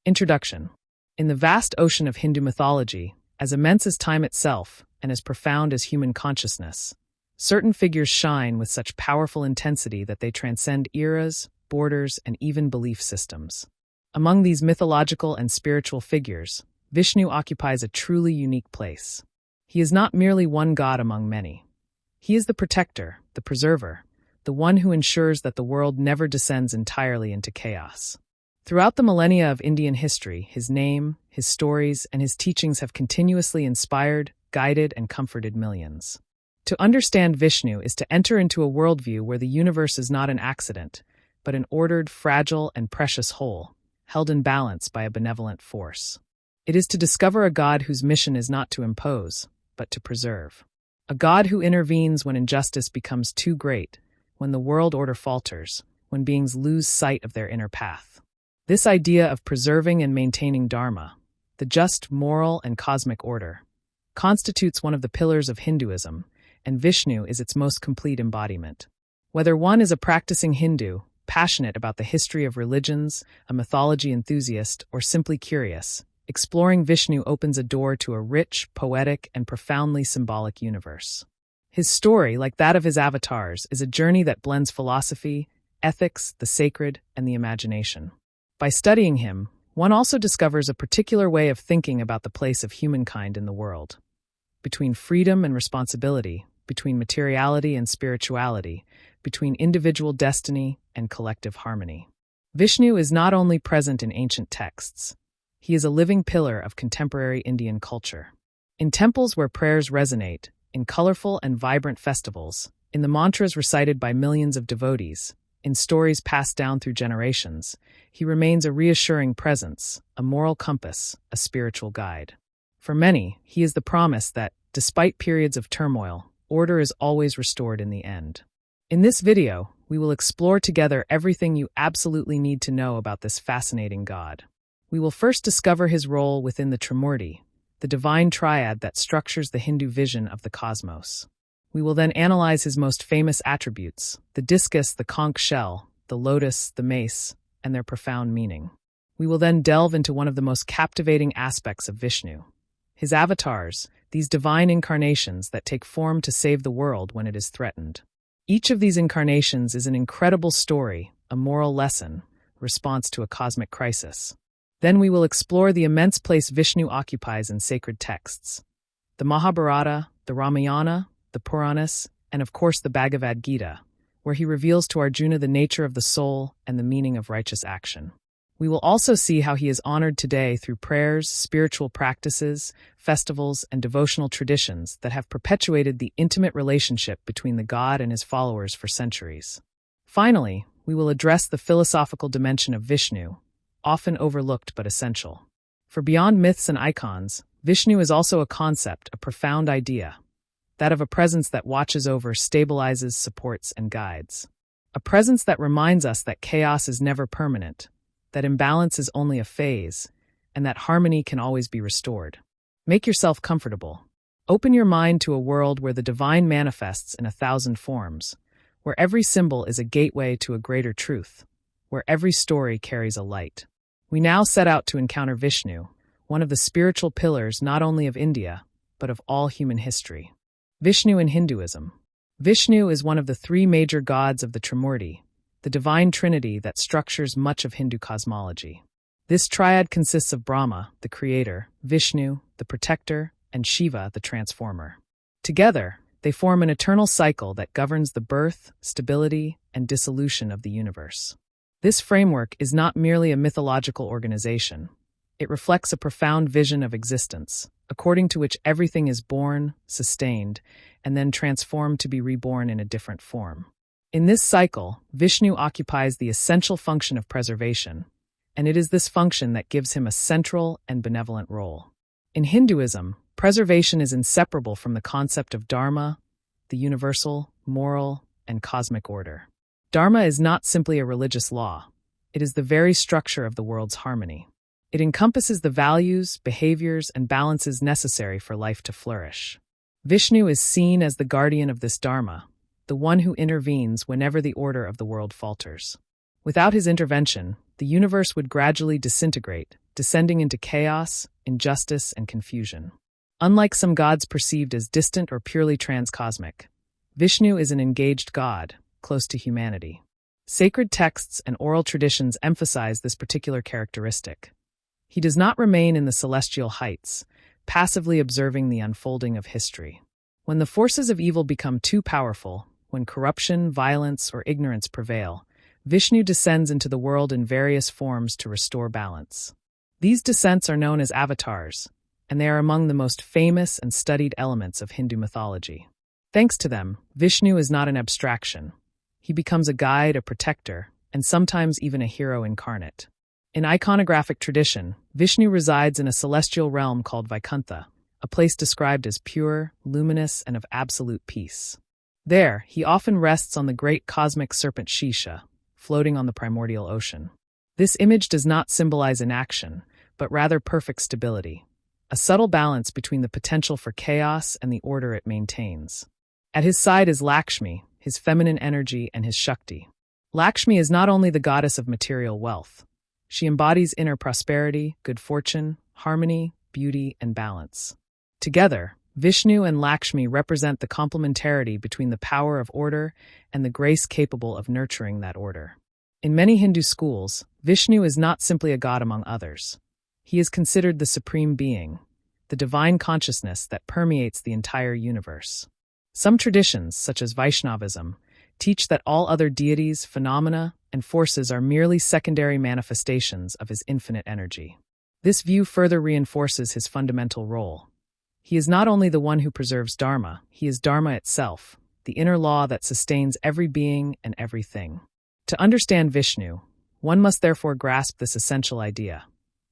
Introduction. In the vast ocean of Hindu mythology, as immense as time itself and as profound as human consciousness, certain figures shine with such powerful intensity that they transcend eras, borders, and even belief systems. Among these mythological and spiritual figures, Vishnu occupies a truly unique place. He is not merely one god among many. He is the protector, the preserver, the one who ensures that the world never descends entirely into chaos. Throughout the millennia of Indian history, his name, his stories, and his teachings have continuously inspired, guided, and comforted millions. To understand Vishnu is to enter into a worldview where the universe is not an accident, but an ordered, fragile, and precious whole, held in balance by a benevolent force. It is to discover a God whose mission is not to impose, but to preserve. A God who intervenes when injustice becomes too great, when the world order falters, when beings lose sight of their inner path. This idea of preserving and maintaining dharma, the just, moral, and cosmic order, constitutes one of the pillars of Hinduism, and Vishnu is its most complete embodiment. Whether one is a practicing Hindu, passionate about the history of religions, a mythology enthusiast, or simply curious, exploring Vishnu opens a door to a rich, poetic, and profoundly symbolic universe. His story, like that of his avatars, is a journey that blends philosophy, ethics, the sacred, and the imagination. By studying him, one also discovers a particular way of thinking about the place of humankind in the world. Between freedom and responsibility, between materiality and spirituality, between individual destiny and collective harmony. Vishnu is not only present in ancient texts. He is a living pillar of contemporary Indian culture. In temples where prayers resonate, in colorful and vibrant festivals, in the mantras recited by millions of devotees, in stories passed down through generations, he remains a reassuring presence, a moral compass, a spiritual guide. For many, he is the promise that, despite periods of turmoil, order is always restored in the end. In this video, we will explore together everything you absolutely need to know about this fascinating god. We will first discover his role within the Trimurti, the divine triad that structures the Hindu vision of the cosmos. We will then analyze his most famous attributes, the discus, the conch shell, the lotus, the mace, and their profound meaning. We will then delve into one of the most captivating aspects of Vishnu, his avatars, these divine incarnations that take form to save the world when it is threatened. Each of these incarnations is an incredible story, a moral lesson, response to a cosmic crisis. Then we will explore the immense place Vishnu occupies in sacred texts. The Mahabharata, the Ramayana, the Puranas, and of course the Bhagavad Gita, where he reveals to Arjuna the nature of the soul and the meaning of righteous action. We will also see how he is honored today through prayers, spiritual practices, festivals, and devotional traditions that have perpetuated the intimate relationship between the god and his followers for centuries. Finally, we will address the philosophical dimension of Vishnu, often overlooked but essential. For beyond myths and icons, Vishnu is also a concept, a profound idea, that of a presence that watches over, stabilizes, supports, and guides. A presence that reminds us that chaos is never permanent, that imbalance is only a phase, and that harmony can always be restored. Make yourself comfortable. Open your mind to a world where the divine manifests in 1,000 forms, where every symbol is a gateway to a greater truth, where every story carries a light. We now set out to encounter Vishnu, one of the spiritual pillars not only of India, but of all human history. Vishnu in Hinduism. Vishnu is one of the three major gods of the Trimurti, the divine trinity that structures much of Hindu cosmology. This triad consists of Brahma, the creator, Vishnu, the protector, and Shiva, the transformer. Together, they form an eternal cycle that governs the birth, stability, and dissolution of the universe. This framework is not merely a mythological organization. It reflects a profound vision of existence, according to which everything is born, sustained, and then transformed to be reborn in a different form. In this cycle, Vishnu occupies the essential function of preservation, and it is this function that gives him a central and benevolent role. In Hinduism, preservation is inseparable from the concept of dharma, the universal, moral, and cosmic order. Dharma is not simply a religious law. It is the very structure of the world's harmony. It encompasses the values, behaviors, and balances necessary for life to flourish. Vishnu is seen as the guardian of this dharma, the one who intervenes whenever the order of the world falters. Without his intervention, the universe would gradually disintegrate, descending into chaos, injustice, and confusion. Unlike some gods perceived as distant or purely transcosmic, Vishnu is an engaged god, close to humanity. Sacred texts and oral traditions emphasize this particular characteristic. He does not remain in the celestial heights, passively observing the unfolding of history. When the forces of evil become too powerful, when corruption, violence, or ignorance prevail, Vishnu descends into the world in various forms to restore balance. These descents are known as avatars, and they are among the most famous and studied elements of Hindu mythology. Thanks to them, Vishnu is not an abstraction. He becomes a guide, a protector, and sometimes even a hero incarnate. In iconographic tradition, Vishnu resides in a celestial realm called Vaikuntha, a place described as pure, luminous, and of absolute peace. There, he often rests on the great cosmic serpent Shisha, floating on the primordial ocean. This image does not symbolize inaction, but rather perfect stability, a subtle balance between the potential for chaos and the order it maintains. At his side is Lakshmi, his feminine energy and his Shakti. Lakshmi is not only the goddess of material wealth. She embodies inner prosperity, good fortune, harmony, beauty, and balance. Together, Vishnu and Lakshmi represent the complementarity between the power of order and the grace capable of nurturing that order. In many Hindu schools, Vishnu is not simply a god among others. He is considered the supreme being, the divine consciousness that permeates the entire universe. Some traditions, such as Vaishnavism, teach that all other deities, phenomena, and forces are merely secondary manifestations of his infinite energy. This view further reinforces his fundamental role. He is not only the one who preserves dharma, he is dharma itself, the inner law that sustains every being and everything. To understand Vishnu, one must therefore grasp this essential idea.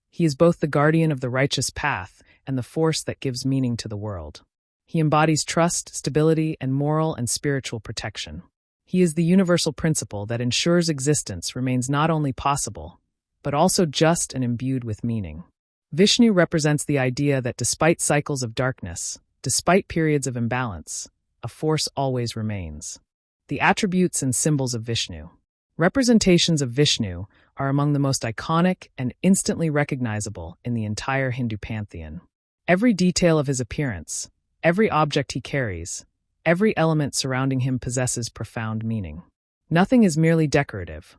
He is both the guardian of the righteous path and the force that gives meaning to the world. He embodies trust, stability, and moral and spiritual protection. He is the universal principle that ensures existence remains not only possible, but also just and imbued with meaning. Vishnu represents the idea that despite cycles of darkness, despite periods of imbalance, a force always remains. The attributes and symbols of Vishnu. Representations of Vishnu are among the most iconic and instantly recognizable in the entire Hindu pantheon. Every detail of his appearance, every object he carries, every element surrounding him possesses profound meaning. Nothing is merely decorative.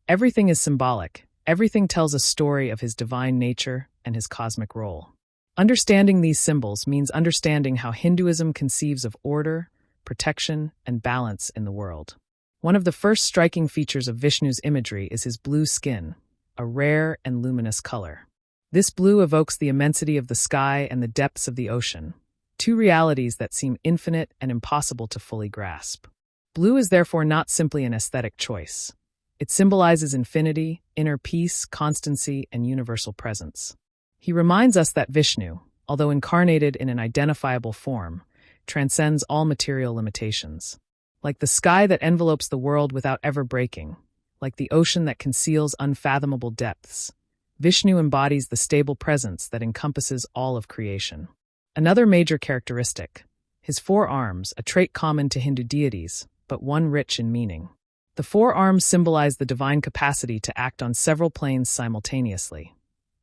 Everything is symbolic. Everything tells a story of his divine nature and his cosmic role. Understanding these symbols means understanding how Hinduism conceives of order, protection, and balance in the world. One of the first striking features of Vishnu's imagery is his blue skin, a rare and luminous color. This blue evokes the immensity of the sky and the depths of the ocean, two realities that seem infinite and impossible to fully grasp. Blue is therefore not simply an aesthetic choice. It symbolizes infinity, inner peace, constancy, and universal presence. He reminds us that Vishnu, although incarnated in an identifiable form, transcends all material limitations. Like the sky that envelopes the world without ever breaking, like the ocean that conceals unfathomable depths, Vishnu embodies the stable presence that encompasses all of creation. Another major characteristic, his four arms, a trait common to Hindu deities, but one rich in meaning. The four arms symbolize the divine capacity to act on several planes simultaneously: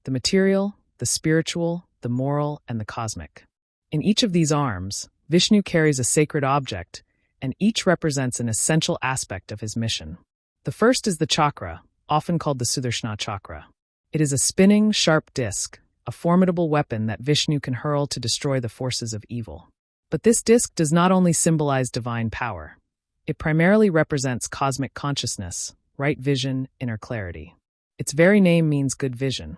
the material, the spiritual, the moral, and the cosmic. In each of these arms, Vishnu carries a sacred object, and each represents an essential aspect of his mission. The first is the chakra, often called the Sudarshana chakra. It is a spinning, sharp disc, a formidable weapon that Vishnu can hurl to destroy the forces of evil. But this disc does not only symbolize divine power. It primarily represents cosmic consciousness, right vision, inner clarity. Its very name means good vision.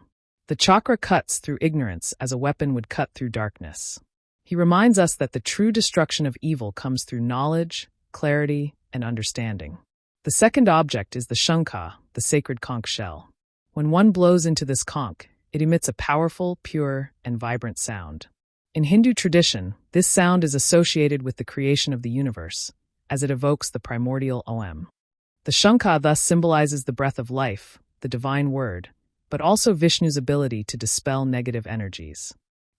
The chakra cuts through ignorance as a weapon would cut through darkness. He reminds us that the true destruction of evil comes through knowledge, clarity, and understanding. The second object is the shankha, the sacred conch shell. When one blows into this conch, it emits a powerful, pure, and vibrant sound. In Hindu tradition, this sound is associated with the creation of the universe, as it evokes the primordial Om. The shankha thus symbolizes the breath of life, the divine word, but also Vishnu's ability to dispel negative energies.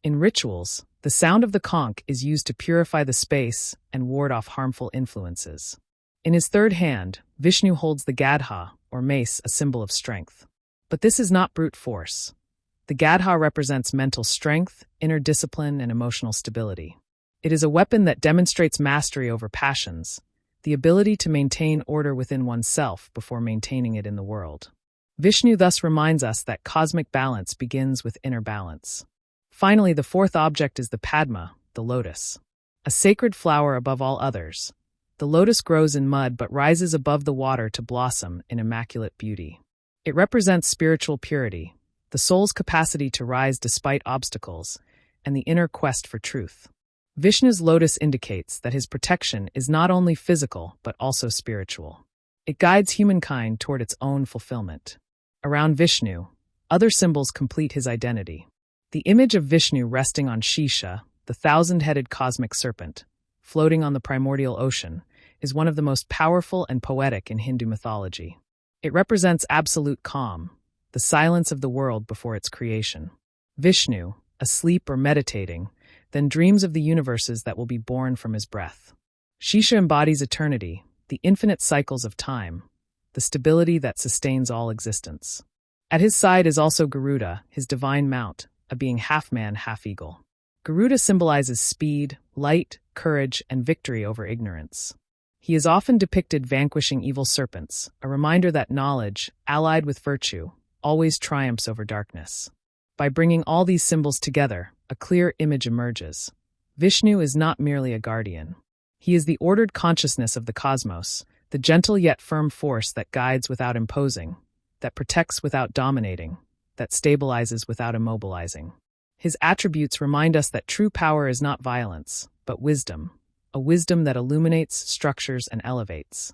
In rituals, the sound of the conch is used to purify the space and ward off harmful influences. In his third hand, Vishnu holds the gadha, or mace, a symbol of strength. But this is not brute force. The Gadha represents mental strength, inner discipline, and emotional stability. It is a weapon that demonstrates mastery over passions, the ability to maintain order within oneself before maintaining it in the world. Vishnu thus reminds us that cosmic balance begins with inner balance. Finally, the fourth object is the Padma, the lotus. A sacred flower above all others, the lotus grows in mud but rises above the water to blossom in immaculate beauty. It represents spiritual purity, the soul's capacity to rise despite obstacles, and the inner quest for truth. Vishnu's lotus indicates that his protection is not only physical but also spiritual. It guides humankind toward its own fulfillment. Around Vishnu, other symbols complete his identity. The image of Vishnu resting on Shisha, the thousand-headed cosmic serpent, floating on the primordial ocean, is one of the most powerful and poetic in Hindu mythology. It represents absolute calm, the silence of the world before its creation. Vishnu, asleep or meditating, then dreams of the universes that will be born from his breath. Shisha embodies eternity, the infinite cycles of time, the stability that sustains all existence. At his side is also Garuda, his divine mount, a being half man, half eagle. Garuda symbolizes speed, light, courage, and victory over ignorance. He is often depicted vanquishing evil serpents, a reminder that knowledge, allied with virtue, always triumphs over darkness. By bringing all these symbols together, a clear image emerges. Vishnu is not merely a guardian. He is the ordered consciousness of the cosmos, the gentle yet firm force that guides without imposing, that protects without dominating, that stabilizes without immobilizing. His attributes remind us that true power is not violence, but wisdom, a wisdom that illuminates, structures, and elevates.